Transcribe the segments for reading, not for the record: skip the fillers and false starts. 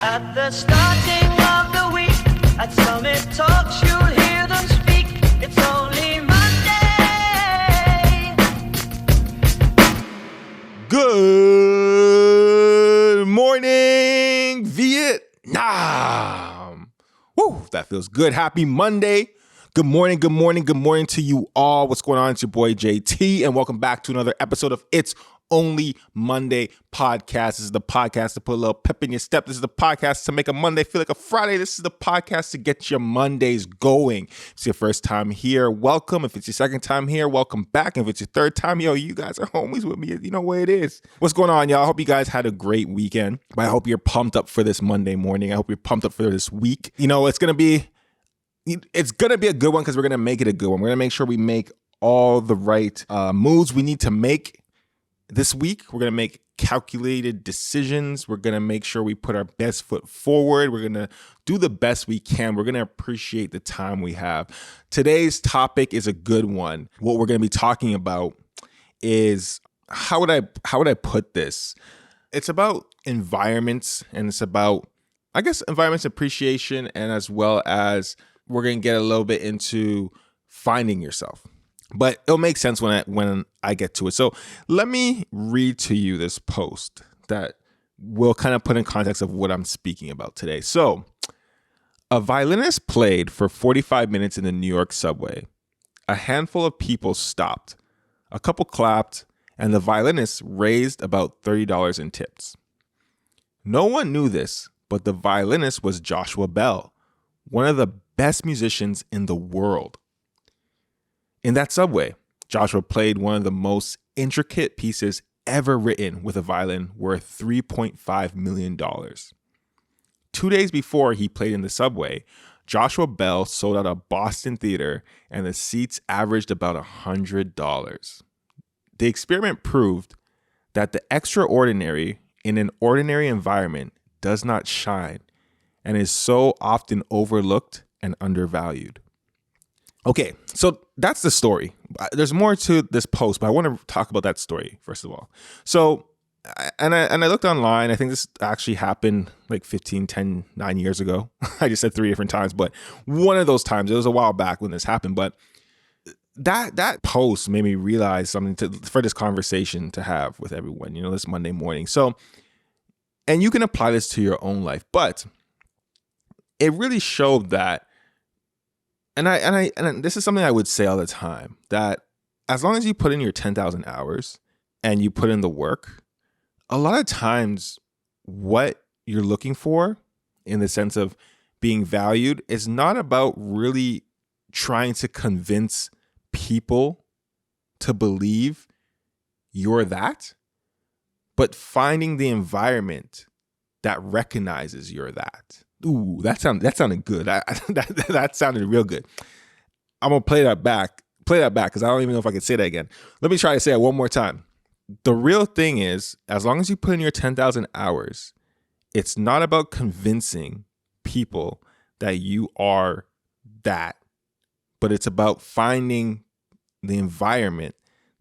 At the starting of the week, at Summit Talks, you'll hear them speak. It's only Monday. Good morning, Vietnam. Woo, that feels good. Happy Monday. Good morning to you all. What's going on? It's your boy JT, and welcome back to another episode of It's Only Monday podcast. This is the podcast to put a little pep in your step. This is the podcast to make a Monday feel like a Friday. This is the podcast to get your Mondays going. If it's your first time here, welcome. If it's your second time here, welcome back. If it's your third time, you guys are homies with me. You know what it is. What's going on, y'all? I hope you guys had a great weekend. I hope you're pumped up for this Monday morning. I hope you're pumped up for this week. It's going to be a good one because we're going to make it a good one. We're going to make sure we make all the right moves we need to make this week. We're going to make calculated decisions. We're going to make sure we put our best foot forward. We're going to do the best we can. We're going to appreciate the time we have. Today's topic is a good one. What we're going to be talking about is, how would I put this? It's about environments, and it's about, I guess, environments appreciation, and as well as we're going to get a little bit into finding yourself. But it'll make sense when I get to it. So let me read to you this post that will kind of put in context of what I'm speaking about today. So, a violinist played for 45 minutes in the New York subway. A handful of people stopped. A couple clapped, and the violinist raised about $30 in tips. No one knew this, but the violinist was Joshua Bell, one of the best musicians in the world. In that subway, Joshua played one of the most intricate pieces ever written with a violin worth $3.5 million. 2 days before he played in the subway, Joshua Bell sold out a Boston theater and the seats averaged about $100. The experiment proved that the extraordinary in an ordinary environment does not shine and is so often overlooked and undervalued. Okay, so that's the story. There's more to this post, but I want to talk about that story first of all. So, and I looked online. I think this actually happened like 9 years ago. I just said 3 different times, but one of those times, it was a while back when this happened. But that post made me realize something for this conversation to have with everyone, this Monday morning. So, and you can apply this to your own life, but it really showed that. And this is something I would say all the time, that as long as you put in your 10,000 hours and you put in the work, a lot of times what you're looking for in the sense of being valued is not about really trying to convince people to believe you're that, but finding the environment that recognizes you're that. Ooh, that sounded good. That sounded real good. I'm gonna play that back because I don't even know if I can say that again. Let me try to say it one more time. The real thing is, as long as you put in your 10,000 hours, it's not about convincing people that you are that, but it's about finding the environment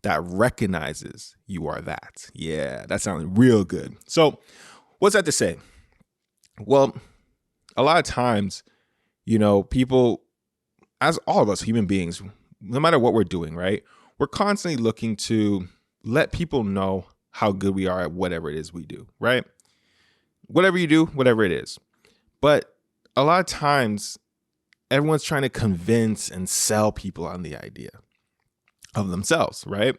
that recognizes you are that. Yeah, that sounded real good. So, what's that to say? Well, a lot of times, people, as all of us human beings, no matter what we're doing, right? We're constantly looking to let people know how good we are at whatever it is we do, right? Whatever you do, whatever it is. But a lot of times, everyone's trying to convince and sell people on the idea of themselves, right?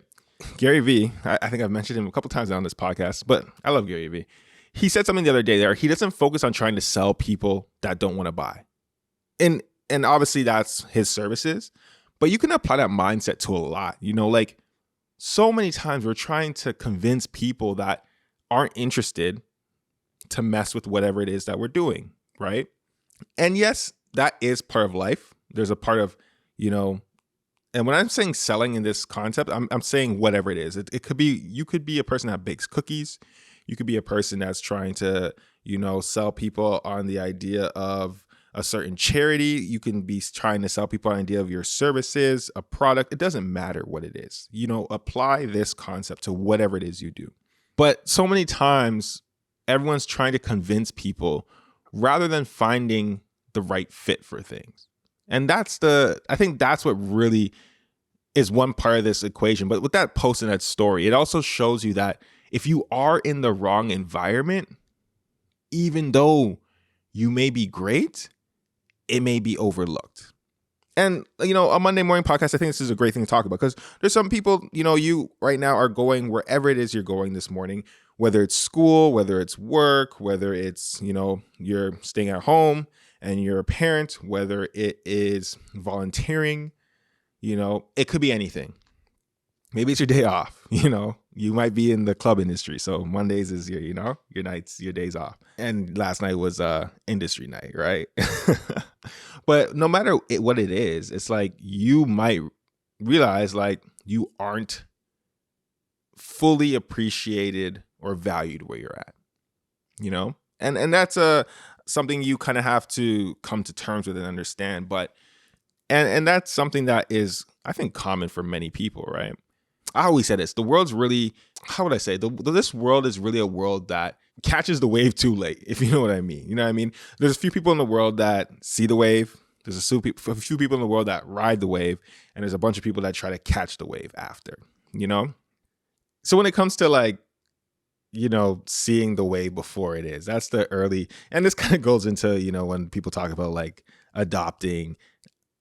Gary Vee, I think I've mentioned him a couple times now on this podcast, but I love Gary Vee. He said something the other day there. He doesn't focus on trying to sell people that don't want to buy. And obviously that's his services, but you can apply that mindset to a lot. Like so many times we're trying to convince people that aren't interested to mess with whatever it is that we're doing, right? And yes, that is part of life. There's a part of, and when I'm saying selling in this concept, I'm saying whatever it is. It could be, you could be a person that bakes cookies. You could be a person that's trying to, sell people on the idea of a certain charity. You can be trying to sell people an idea of your services, a product. It doesn't matter what it is. Apply this concept to whatever it is you do. But so many times everyone's trying to convince people rather than finding the right fit for things. And I think that's what really is one part of this equation. But with that post and that story, it also shows you that if you are in the wrong environment, even though you may be great, it may be overlooked. And, a Monday morning podcast, I think this is a great thing to talk about because there's some people, you right now are going wherever it is you're going this morning, whether it's school, whether it's work, whether it's, you're staying at home and you're a parent, whether it is volunteering, it could be anything. Maybe it's your day off, you might be in the club industry. So Mondays is your nights, your days off. And last night was industry night, right? But no matter what it is, it's like you might realize like you aren't fully appreciated or valued where you're at, and that's something you kind of have to come to terms with and understand. But and that's something that is, I think, common for many people, right? I always say this: the world's really, how would I say? This world is really a world that catches the wave too late, if you know what I mean. You know what I mean? There's a few people in the world that see the wave. There's a few people in the world that ride the wave, and there's a bunch of people that try to catch the wave after. So when it comes to like, seeing the wave before it is, that's the early, and this kind of goes into, when people talk about like adopting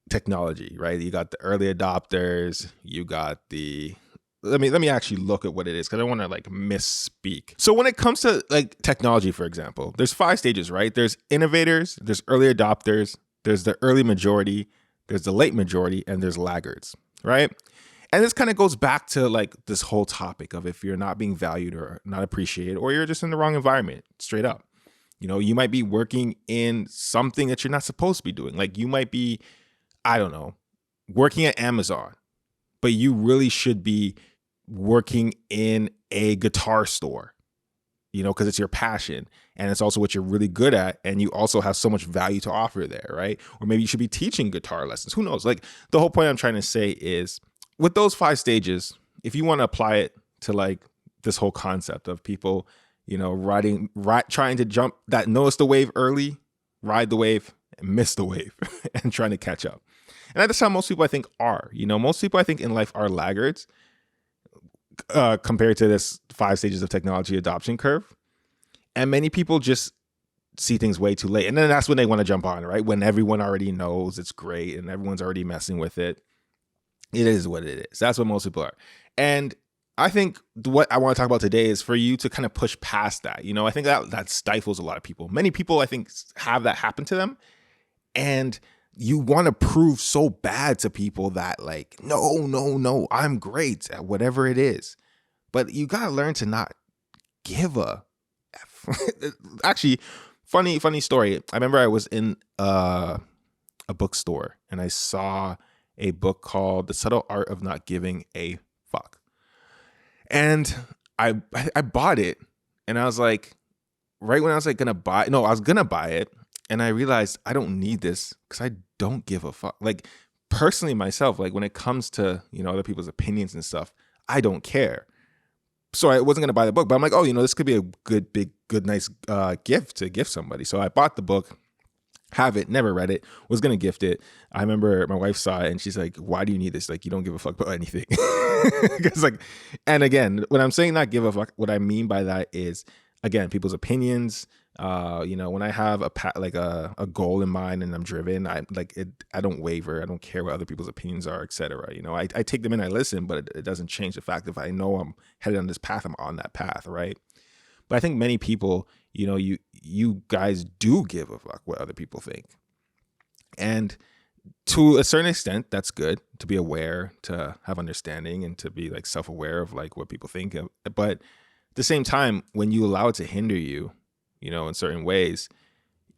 technology, right? You got the early adopters, you got the, let me actually look at what it is because I want to like misspeak. So when it comes to like technology, for example, there's 5 stages, right? There's innovators, there's early adopters, there's the early majority, there's the late majority, and there's laggards, right? And this kind of goes back to like this whole topic of if you're not being valued or not appreciated, or you're just in the wrong environment, straight up. You might be working in something that you're not supposed to be doing. Like you might be, I don't know, working at Amazon, but you really should be working in a guitar store, because it's your passion and it's also what you're really good at. And you also have so much value to offer there, right? Or maybe you should be teaching guitar lessons. Who knows? Like the whole point I'm trying to say is with those 5 stages, if you want to apply it to like this whole concept of people, trying to jump that, notice the wave early, ride the wave, and miss the wave and trying to catch up. And that's how most people I think are. Most people I think in life are laggards compared to this 5 stages of technology adoption curve. And many people just see things way too late. And then that's when they want to jump on, right? When everyone already knows it's great and everyone's already messing with it. It is what it is. That's what most people are. And I think what I want to talk about today is for you to kind of push past that. I think that stifles a lot of people. Many people, I think, have that happen to them. And you want to prove so bad to people that like, no, I'm great at whatever it is. But you got to learn to not give a F. Actually, funny story. I remember I was in a bookstore and I saw a book called The Subtle Art of Not Giving a Fuck. And I bought it, and I was like, right when I was like I was gonna buy it, and I realized I don't need this because I don't give a fuck. Like personally myself, like when it comes to, other people's opinions and stuff, I don't care. So I wasn't gonna buy the book, but I'm like, oh, this could be a good, nice gift to gift somebody. So I bought the book. Have it, never read it, was gonna gift it. I remember my wife saw it and she's like, why do you need this? Like, you don't give a fuck about anything. Because like, and again, when I'm saying not give a fuck, what I mean by that is, again, people's opinions. When I have a goal in mind and I'm driven, I don't waver. I don't care what other people's opinions are, etc. I take them in, I listen, but it doesn't change the fact if I know I'm headed on this path, I'm on that path, right? But I think many people, you guys do give a fuck what other people think. And to a certain extent, that's good to be aware, to have understanding, and to be like self-aware of like what people think. But at the same time, when you allow it to hinder you, in certain ways,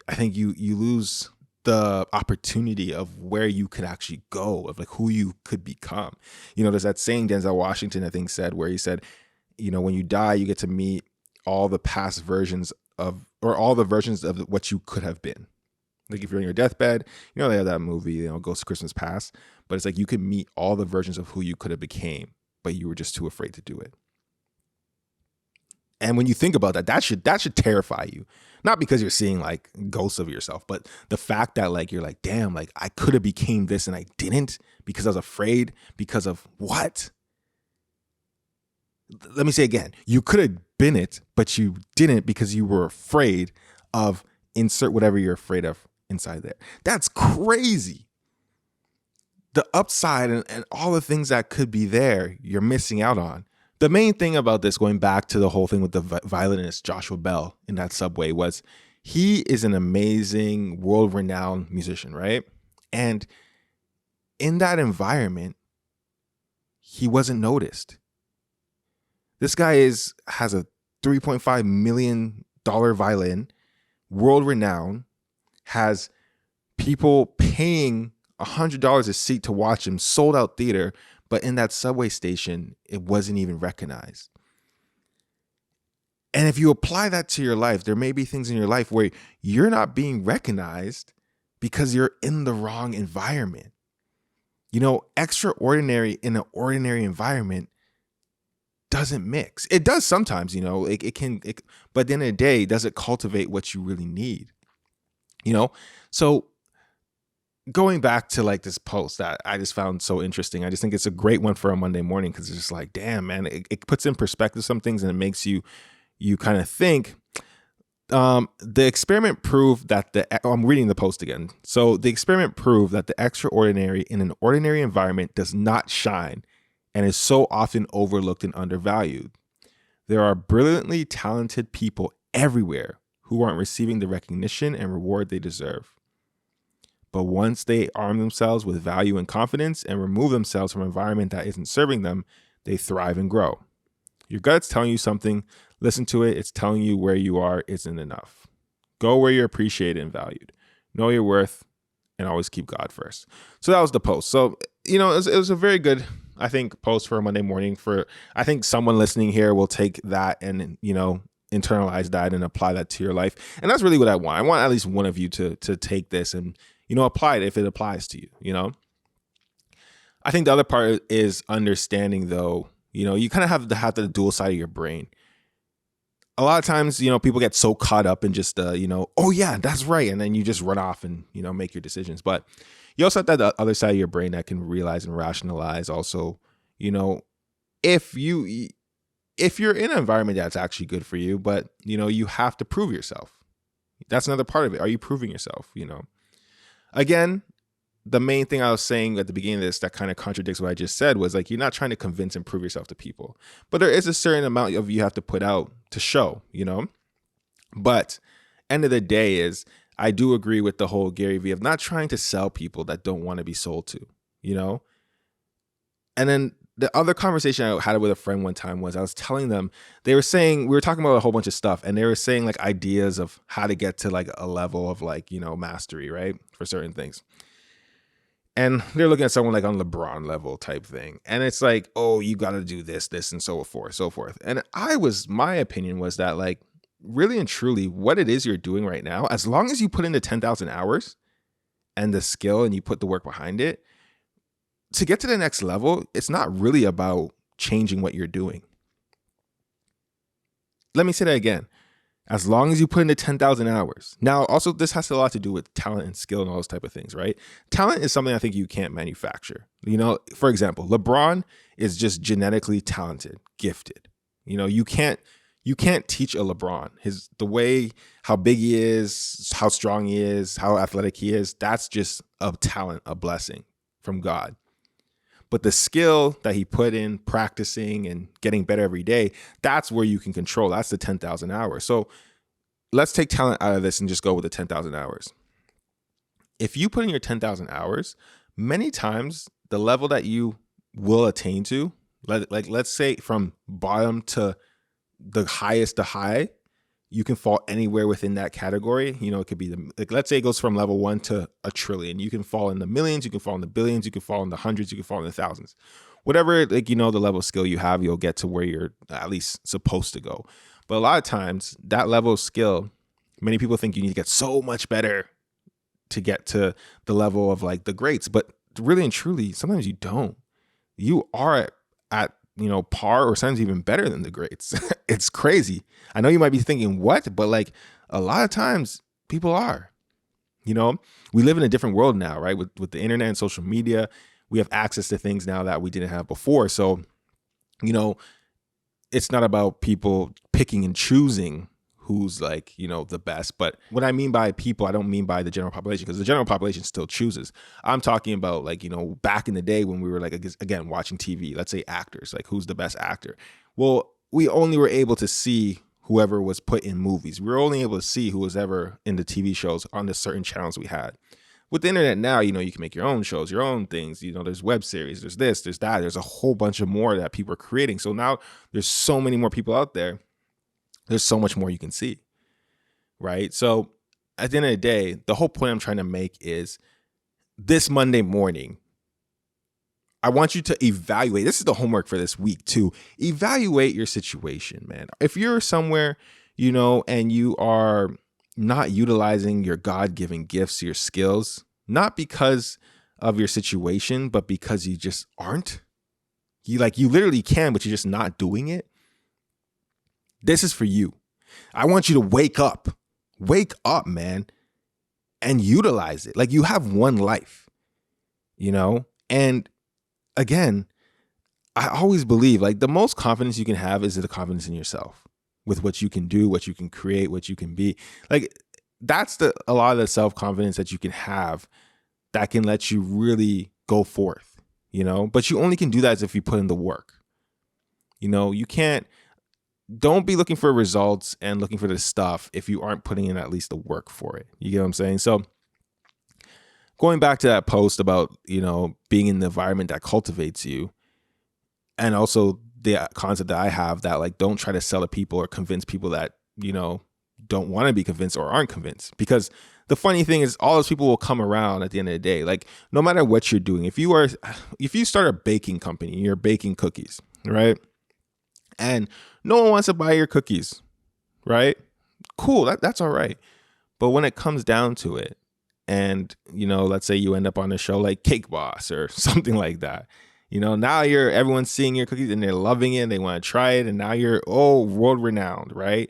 I think you lose the opportunity of where you could actually go, of like who you could become. There's that saying Denzel Washington, I think, said, where he said, when you die, you get to meet all the past versions of, or all the versions of what you could have been. Like if you're on your deathbed, they have that movie, Ghost of Christmas Past, but it's like you could meet all the versions of who you could have became, but you were just too afraid to do it. And when you think about that, that should terrify you. Not because you're seeing like ghosts of yourself, but the fact that like you're like, damn, like I could have became this and I didn't because I was afraid because of what? Let me say again, you could have been it, but you didn't because you were afraid of insert whatever you're afraid of inside there. That's crazy. The upside and all the things that could be there, you're missing out on. The main thing about this, going back to the whole thing with the violinist Joshua Bell in that subway, was he is an amazing, world-renowned musician, right? And in that environment, he wasn't noticed. This guy has a $3.5 million violin, world-renowned, has people paying $100 a seat to watch him, sold out theater, but in that subway station, it wasn't even recognized. And if you apply that to your life, there may be things in your life where you're not being recognized because you're in the wrong environment. You know, extraordinary in an ordinary environment doesn't mix. It does sometimes, you know, it can, but at the end of the day, does it cultivate what you really need? You know, so going back to like this post that I just found so interesting. I just think it's a great one for a Monday morning because it's just like, damn, man, it puts in perspective some things and it makes you kind of think. The experiment proved that I'm reading the post again. So the experiment proved that the extraordinary in an ordinary environment does not shine and is so often overlooked and undervalued. There are brilliantly talented people everywhere who aren't receiving the recognition and reward they deserve. But once they arm themselves with value and confidence and remove themselves from an environment that isn't serving them, they thrive and grow. Your gut's telling you something. Listen to it. It's telling you where you are isn't enough. Go where you're appreciated and valued. Know your worth and always keep God first. So that was the post. So, you know, it was a very good, I think, post for a Monday morning. I think someone listening here will take that and, you know, internalize that and apply that to your life. And that's really what I want. I want at least one of you to take this and, you know, apply it if it applies to you, you know. I think the other part is understanding, though, you know, you kind of have the dual side of your brain. A lot of times, you know, people get so caught up in just, you know, oh, yeah, that's right. And then you just run off and, you know, make your decisions. But you also have that other side of your brain that can realize and rationalize also, you know, if you're in an environment that's actually good for you, but, you know, you have to prove yourself. That's another part of it. Are you proving yourself, you know? Again, the main thing I was saying at the beginning of this that kind of contradicts what I just said was like, you're not trying to convince and prove yourself to people, but there is a certain amount of you have to put out to show, you know. But end of the day is I do agree with the whole Gary Vee of not trying to sell people that don't want to be sold to, you know. And then the other conversation I had with a friend one time was I was telling them, they were saying, we were talking about a whole bunch of stuff and they were saying like ideas of how to get to like a level of like, you know, mastery, right? For certain things. And they're looking at someone like on LeBron level type thing. And it's like, oh, you got to do this, and so forth, so forth. And my opinion was that like really and truly what it is you're doing right now, as long as you put in the 10,000 hours and the skill and you put the work behind it, to get to the next level, it's not really about changing what you're doing. Let me say that again. As long as you put in the 10,000 hours. Now, also, this has a lot to do with talent and skill and all those type of things, right? Talent is something I think you can't manufacture. You know, for example, LeBron is just genetically talented, gifted. You know, you can't teach a LeBron. The way, how big he is, how strong he is, how athletic he is, that's just a talent, a blessing from God. But the skill that he put in practicing and getting better every day, that's where you can control. That's the 10,000 hours. So let's take talent out of this and just go with the 10,000 hours. If you put in your 10,000 hours, many times the level that you will attain to, like let's say from bottom to the highest to high, you can fall anywhere within that category. You know, it could be let's say it goes from level 1 to a trillion. You can fall in the millions, you can fall in the billions, you can fall in the hundreds, you can fall in the thousands. Whatever, like, you know, the level of skill you have, you'll get to where you're at least supposed to go. But a lot of times that level of skill, many people think you need to get so much better to get to the level of like the greats. But really and truly, sometimes you don't. You are at par or sometimes even better than the greats. It's crazy. I know you might be thinking what, but like a lot of times people are. We live in a different world now, right? With the internet and social media, we have access to things now that we didn't have before. So, it's not about people picking and choosing who's like, the best. But what I mean by people, I don't mean by the general population, because the general population still chooses. I'm talking about like, back in the day when we were like, again, watching TV, let's say actors, like who's the best actor? Well, we only were able to see whoever was put in movies. We were only able to see who was ever in the TV shows on the certain channels we had. With the internet now, you can make your own shows, your own things. There's web series, there's this, there's that. There's a whole bunch of more that people are creating. So now there's so many more people out there. There's so much more you can see, right? So at the end of the day, the whole point I'm trying to make is this Monday morning, I want you to evaluate. This is the homework for this week too. Evaluate your situation, man. If you're somewhere, and you are not utilizing your God-given gifts, your skills, not because of your situation, but because you just aren't. You literally can, but you're just not doing it. This is for you. I want you to wake up, man, and utilize it. Like you have one life, and again, I always believe like the most confidence you can have is the confidence in yourself with what you can do, what you can create, what you can be. Like that's a lot of the self-confidence that you can have that can let you really go forth, but you only can do that if you put in the work. You can't. Don't be looking for results and looking for this stuff if you aren't putting in at least the work for it. You get what I'm saying? So going back to that post about, being in the environment that cultivates you, and also the concept that I have that like, don't try to sell to people or convince people that, don't want to be convinced or aren't convinced. Because the funny thing is all those people will come around at the end of the day. Like no matter what you're doing, if you start a baking company, you're baking cookies, right? And no one wants to buy your cookies, right? Cool, that's all right. But when it comes down to it, and, let's say you end up on a show like Cake Boss or something like that, now everyone's seeing your cookies and they're loving it and they want to try it. And now you're, world renowned, right?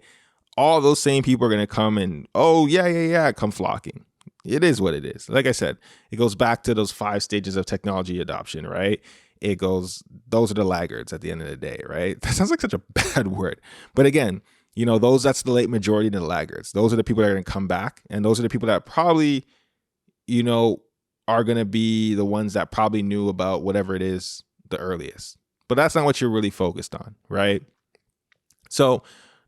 All those same people are going to come and, come flocking. It is what it is. Like I said, it goes back to those 5 stages of technology adoption, right? Those are the laggards at the end of the day, right? That sounds like such a bad word. But again, that's the late majority of the laggards. Those are the people that are going to come back. And those are the people that probably, are going to be the ones that probably knew about whatever it is the earliest. But that's not what you're really focused on, right? So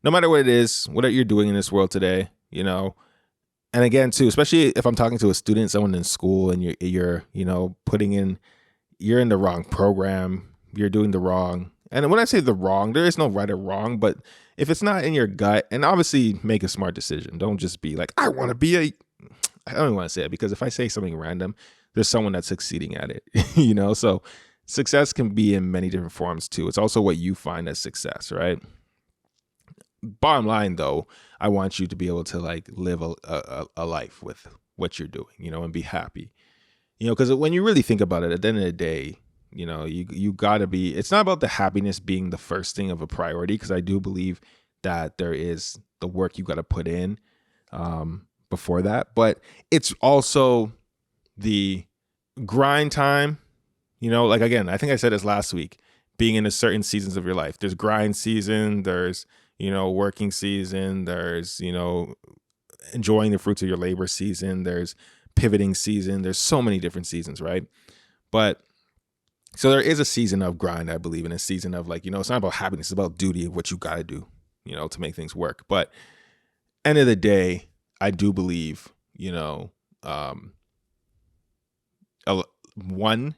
no matter what it is, what you're doing in this world today, and again, too, especially if I'm talking to a student, someone in school, and you're you're in the wrong program, you're doing the wrong. And when I say the wrong, there is no right or wrong, but if it's not in your gut, and obviously make a smart decision. Don't just be like, I don't even want to say it, because if I say something random, there's someone that's succeeding at it, So success can be in many different forms too. It's also what you find as success, right? Bottom line though, I want you to be able to like live a life with what you're doing, and be happy. Because when you really think about it, at the end of the day, you got to be, it's not about the happiness being the first thing of a priority, because I do believe that there is the work you got to put in before that. But it's also the grind time, like, again, I think I said this last week, being in a certain seasons of your life. There's grind season, there's, working season, there's, enjoying the fruits of your labor season, there's pivoting season. There's so many different seasons, right? But so there is a season of grind, I believe, and a season of like, it's not about happiness, it's about duty of what you got to do, to make things work. But end of the day, I do believe, one,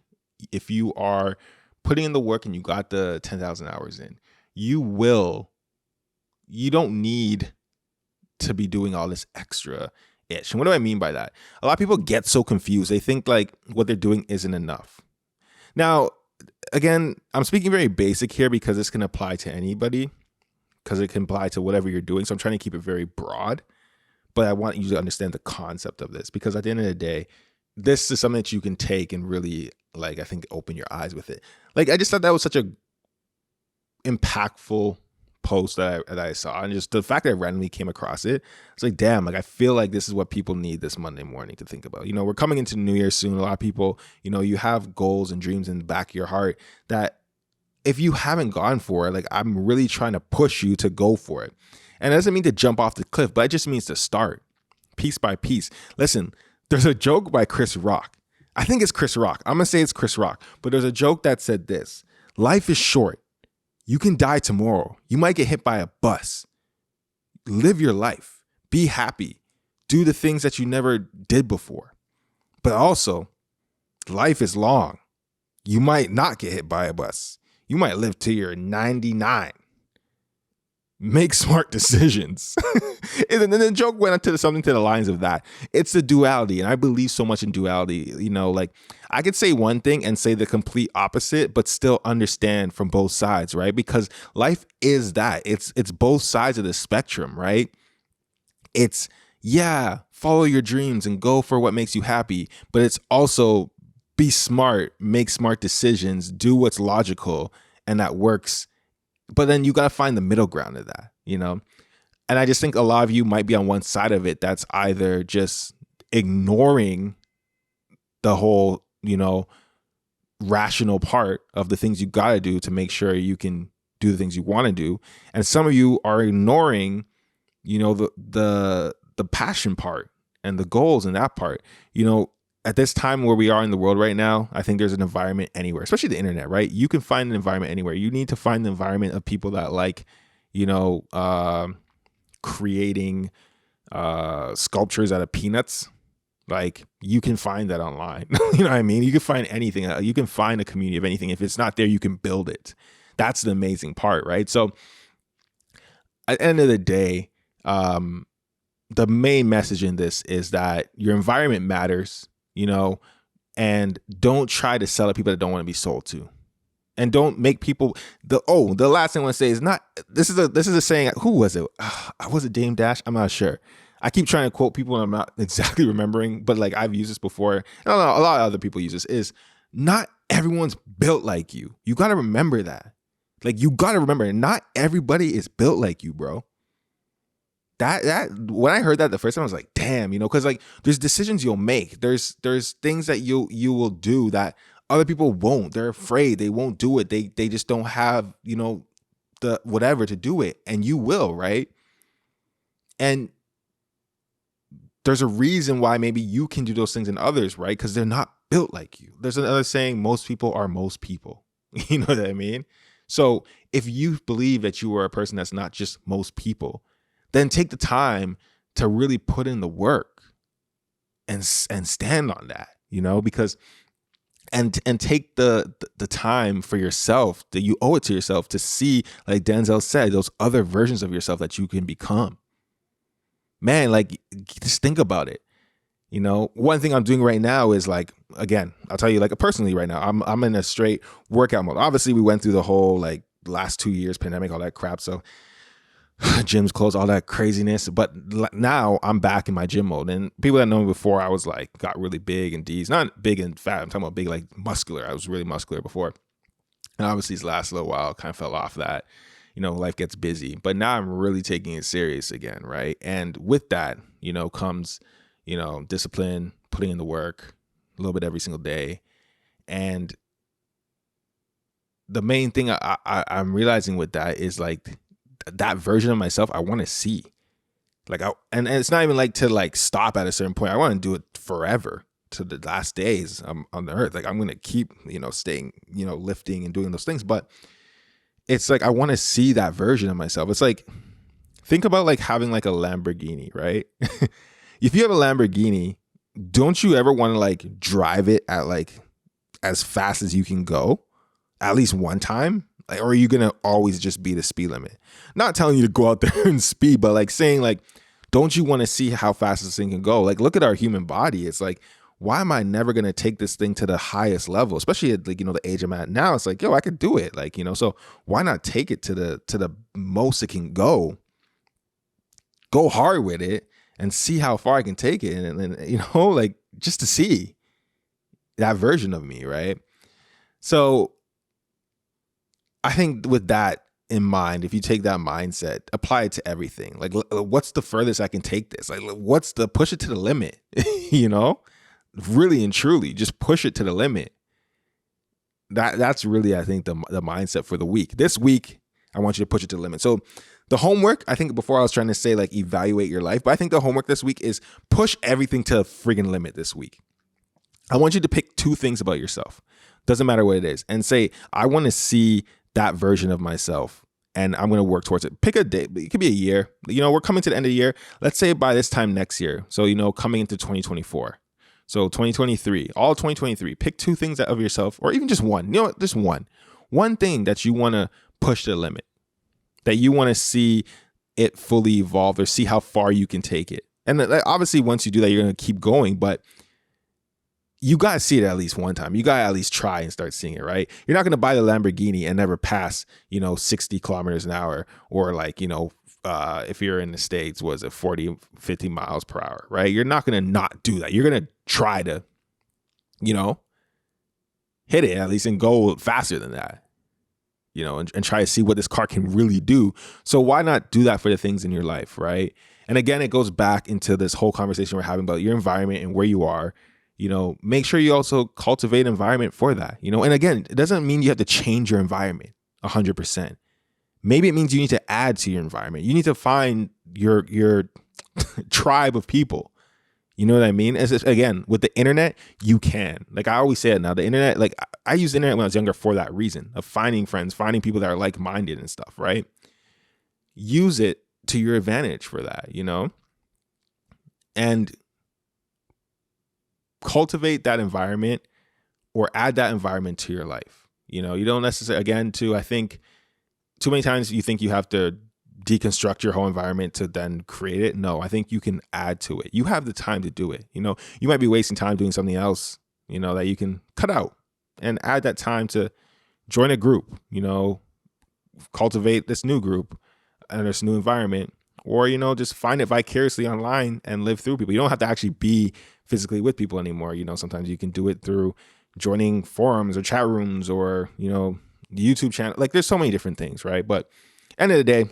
if you are putting in the work and you got the 10,000 hours in, you don't need to be doing all this extra ish. And what do I mean by that? A lot of people get so confused. They think like what they're doing isn't enough. Now, again, I'm speaking very basic here because this can apply to anybody, because it can apply to whatever you're doing. So I'm trying to keep it very broad, but I want you to understand the concept of this, because at the end of the day, this is something that you can take and really, like, I think, open your eyes with it. Like, I just thought that was such a impactful post that I saw, and just the fact that I randomly came across it, it's like, damn, like I feel like this is what people need this Monday morning to think about. We're coming into New Year soon. A lot of people, you have goals and dreams in the back of your heart that if you haven't gone for it, like I'm really trying to push you to go for it. And it doesn't mean to jump off the cliff, but it just means to start piece by piece. Listen, there's a joke by Chris Rock. I think it's Chris Rock. I'm going to say it's Chris Rock, but there's a joke that said this: life is short. You can die tomorrow. You might get hit by a bus. Live your life. Be happy. Do the things that you never did before. But also, life is long. You might not get hit by a bus. You might live till you're 99. Make smart decisions. And then the joke went into something to the lines of that. It's the duality. And I believe so much in duality. Like I could say one thing and say the complete opposite, but still understand from both sides, right? Because life is that. It's both sides of the spectrum, right? It's, yeah, follow your dreams and go for what makes you happy. But it's also be smart, make smart decisions, do what's logical, and that works. But then you got to find the middle ground of that, And I just think a lot of you might be on one side of it that's either just ignoring the whole, rational part of the things you got to do to make sure you can do the things you want to do. And some of you are ignoring, the passion part and the goals in that part. At this time where we are in the world right now, I think there's an environment anywhere, especially the internet, right? You can find an environment anywhere. You need to find the environment of people that like, creating sculptures out of peanuts. Like you can find that online. You know what I mean? You can find anything. You can find a community of anything. If it's not there, you can build it. That's the amazing part, right? So at the end of the day, the main message in this is that your environment matters. And don't try to sell to people that don't want to be sold to, and don't make people the last thing I want to say is not, this is a saying. Who was it? Was it Dame Dash? I'm not sure. I keep trying to quote people and I'm not exactly remembering, but like I've used this before. I don't know, a lot of other people use this, is not everyone's built like you. You got to remember that. Like you got to remember, not everybody is built like you, bro. That when I heard that the first time, I was like, damn, because like there's decisions you'll make. There's things that you will do that other people won't. They're afraid. They won't do it. They just don't have, the whatever to do it. And you will, right? And there's a reason why maybe you can do those things in others, right? Because they're not built like you. There's another saying, most people are most people. You know what I mean? So if you believe that you are a person that's not just most people, then take the time to really put in the work and stand on that, because and take the time for yourself, that you owe it to yourself to see, like Denzel said, those other versions of yourself that you can become. Man, like just think about it. One thing I'm doing right now is like, again, I'll tell you, like personally right now, I'm in a straight workout mode. Obviously we went through the whole like last 2 years pandemic, all that crap. So gyms closed, all that craziness. But now I'm back in my gym mode. And people that know me before, I was like, got really big and D's, not big and fat. I'm talking about big, like muscular. I was really muscular before. And obviously this last little while kind of fell off that, life gets busy. But now I'm really taking it serious again, right? And with that, comes, discipline, putting in the work a little bit every single day. And the main thing I'm realizing with that is like, that version of myself I want to see, like and it's not even like to like stop at a certain point. I want to do it forever to the last days on the earth. Like I'm gonna keep staying lifting and doing those things, but it's like I want to see that version of myself. It's like, think about like having like a Lamborghini, right? If you have a Lamborghini, don't you ever want to like drive it at like as fast as you can go at least one time? Like, or are you going to always just be the speed limit? Not telling you to go out there and speed, but like saying like, don't you want to see how fast this thing can go? Like, look at our human body. It's like, why am I never going to take this thing to the highest level? Especially at like, the age I'm at now, it's like, yo, I could do it. Like, so why not take it to the most it can go hard with it and see how far I can take it. And like just to see that version of me. Right. So I think with that, in mind, if you take that mindset, apply it to everything. Like, what's the furthest I can take this? Like, what's the push it to the limit? You know, really and truly, just push it to the limit. That's really, I think, the mindset for the week. This week, I want you to push it to the limit. So the homework, I think before I was trying to say like evaluate your life, but I think the homework this week is push everything to a friggin' limit this week. I want you to pick 2 things about yourself. Doesn't matter what it is. And say, I want to see that version of myself and I'm going to work towards it. Pick a date. It could be a year. You know, we're coming to the end of the year. Let's say by this time next year. So, you know, coming into 2024. So 2023, all 2023, pick 2 things of yourself, or even just one, you know, just one thing that you want to push to the limit, that you want to see it fully evolve or see how far you can take it. And obviously once you do that, you're going to keep going, but you got to see it at least one time. You got to at least try and start seeing it, right? You're not going to buy the Lamborghini and never pass, you know, 60 kilometers an hour, or like, you know, if you're in the States, was it 40, 50 miles per hour, right? You're not going to not do that. You're going to try to, you know, hit it at least and go faster than that, you know, and try to see what this car can really do. So why not do that for the things in your life, right? And again, it goes back into this whole conversation we're having about your environment and where you are. You know, make sure you also cultivate environment for that, you know, and again, it doesn't mean you have to change your environment 100%. Maybe it means you need to add to your environment. You need to find your tribe of people. You know what I mean? As again, with the internet, you can. Like I always say it now, the internet, like I used the internet when I was younger for that reason of finding friends, finding people that are like-minded and stuff, right? Use it to your advantage for that, you know? And cultivate that environment or add that environment to your life. You know, you don't necessarily, again, I think too many times you think you have to deconstruct your whole environment to then create it. No, I think you can add to it. You have the time to do it. You know, you might be wasting time doing something else, you know, that you can cut out and add that time to join a group, you know, cultivate this new group and this new environment, or, you know, just find it vicariously online and live through people. You don't have to actually be physically with people anymore. You know, sometimes you can do it through joining forums or chat rooms or, you know, the YouTube channel. Like there's so many different things, right? But end of the day,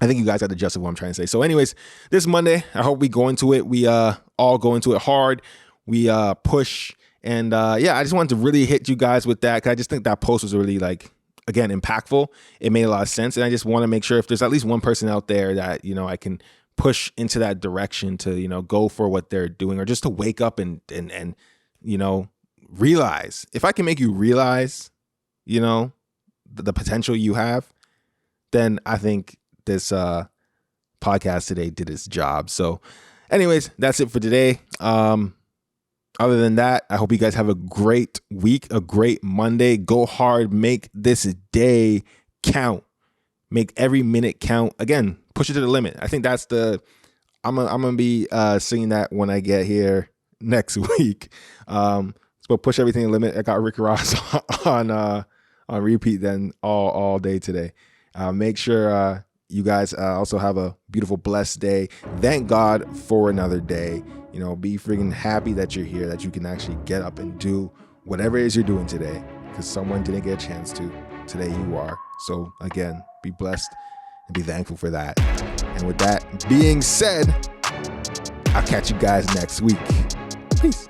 I think you guys got the gist of what I'm trying to say. So anyways, this Monday, I hope we go into it. We all go into it hard. We push. And yeah, I just wanted to really hit you guys with that, because I just think that post was really, like, again, impactful. It made a lot of sense. And I just want to make sure if there's at least one person out there that, you know, I can push into that direction to, you know, go for what they're doing, or just to wake up and you know, realize. If I can make you realize, you know, the potential you have, then I think this podcast today did its job. So anyways, that's it for today. Other than that, I hope you guys have a great week, a great Monday. Go hard. Make this day count. Make every minute count. Again, push it to the limit. I think that's I'm gonna be singing that when I get here next week. So push everything to the limit. I got Rick Ross on repeat then all day today. Make sure you guys also have a beautiful, blessed day. Thank God for another day. You know, be freaking happy that you're here, that you can actually get up and do whatever it is you're doing today, because someone didn't get a chance to. Today you are. So again, be blessed and be thankful for that. And with that being said, I'll catch you guys next week. Peace.